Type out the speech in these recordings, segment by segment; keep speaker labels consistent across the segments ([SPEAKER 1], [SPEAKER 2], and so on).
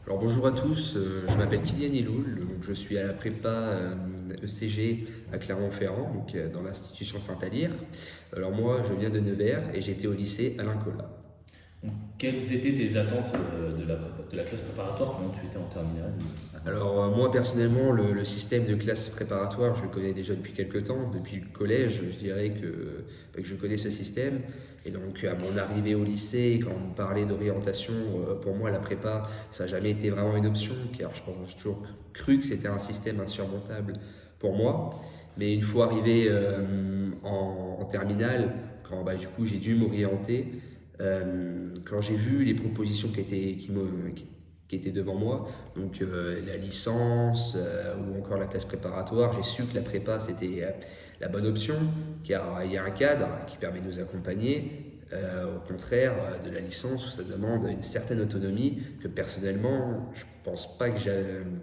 [SPEAKER 1] Alors bonjour à tous, je m'appelle Kylian Iloul, donc je suis à la prépa ECG à Clermont-Ferrand, donc dans l'institution Saint-Alire. Alors moi je viens de Nevers et j'étais au lycée Alain Colas.
[SPEAKER 2] Donc, quelles étaient tes attentes de la classe préparatoire quand tu étais en terminale?
[SPEAKER 1] Alors moi personnellement le système de classe préparatoire je le connais déjà depuis quelques temps, depuis le collège je dirais que je connais ce système. Et donc à mon arrivée au lycée, quand on me parlait d'orientation, pour moi la prépa ça n'a jamais été vraiment une option, car j'ai toujours cru que c'était un système insurmontable pour moi. Mais une fois arrivé en terminale, quand du coup j'ai dû m'orienter, quand j'ai vu les propositions qui étaient devant moi, donc la licence ou encore la classe préparatoire, j'ai su que la prépa c'était la bonne option, car il y a un cadre qui permet de nous accompagner. Au contraire de la licence où ça demande une certaine autonomie que personnellement je pense pas que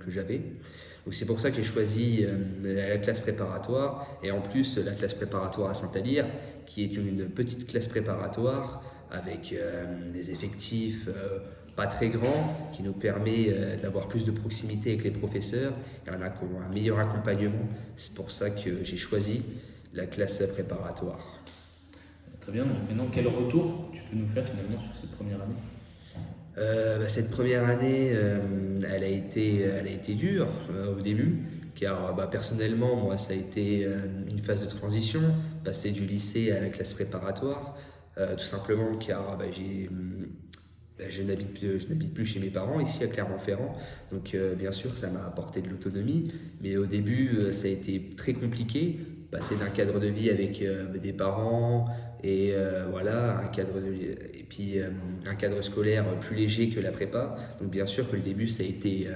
[SPEAKER 1] j'avais. Donc c'est pour ça que j'ai choisi la classe préparatoire, et en plus la classe préparatoire à Saint-Alire qui est une petite classe préparatoire avec des effectifs pas très grands, qui nous permet d'avoir plus de proximité avec les professeurs et un meilleur accompagnement. C'est pour ça que j'ai choisi la classe préparatoire.
[SPEAKER 2] Très bien, donc maintenant quel retour tu peux nous faire finalement sur cette première année?
[SPEAKER 1] Cette première année, elle a été dure au début, car personnellement, moi, ça a été une phase de transition, passer du lycée à la classe préparatoire, tout simplement car je n'habite plus chez mes parents ici à Clermont-Ferrand, donc bien sûr ça m'a apporté de l'autonomie, mais au début ça a été très compliqué, passer d'un cadre de vie avec des parents et voilà, et puis un cadre scolaire plus léger que la prépa. Donc bien sûr que le début ça a été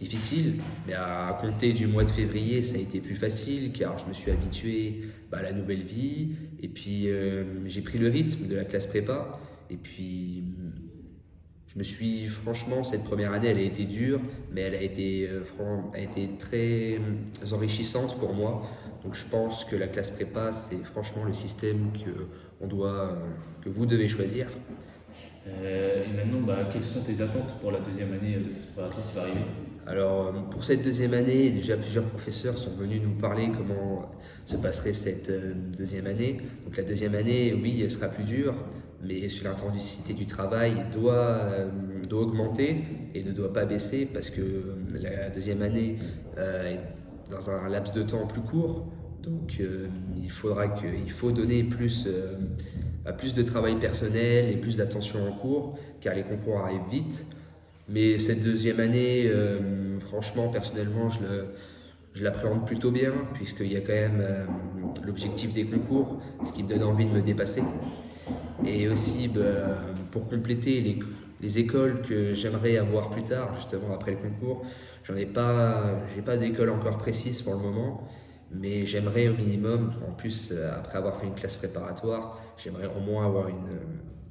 [SPEAKER 1] difficile, mais à compter du mois de février ça a été plus facile car je me suis habitué à la nouvelle vie, et puis j'ai pris le rythme de la classe prépa, et puis franchement, cette première année, elle a été dure, mais elle a été très enrichissante pour moi. Donc je pense que la classe prépa, c'est franchement le système que vous devez choisir.
[SPEAKER 2] Et maintenant, quelles sont tes attentes pour la deuxième année de classe préparatoire qui va arriver?
[SPEAKER 1] Alors pour cette deuxième année, déjà plusieurs professeurs sont venus nous parler comment se passerait cette deuxième année. Donc la deuxième année, oui, elle sera plus dure, mais sur l'intensité du travail doit augmenter et ne doit pas baisser, parce que la deuxième année est dans un laps de temps plus court. Donc il faut donner plus de travail personnel et plus d'attention en cours, car les concours arrivent vite. Mais cette deuxième année, franchement, personnellement, je l'appréhende plutôt bien, puisqu'il y a quand même l'objectif des concours, ce qui me donne envie de me dépasser. Et aussi, pour compléter les écoles que j'aimerais avoir plus tard, justement après le concours, j'ai pas d'école encore précise pour le moment, mais j'aimerais au minimum, en plus, après avoir fait une classe préparatoire, j'aimerais au moins avoir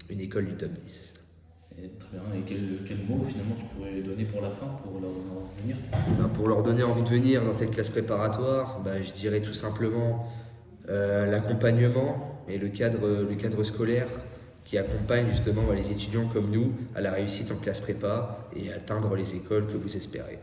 [SPEAKER 1] une école du top 10.
[SPEAKER 2] Et très bien, et quel mot finalement tu pourrais donner pour la fin, pour leur donner envie de venir?
[SPEAKER 1] Pour leur donner envie de venir dans cette classe préparatoire, je dirais tout simplement l'accompagnement et le cadre scolaire qui accompagne justement les étudiants comme nous à la réussite en classe prépa et à atteindre les écoles que vous espérez.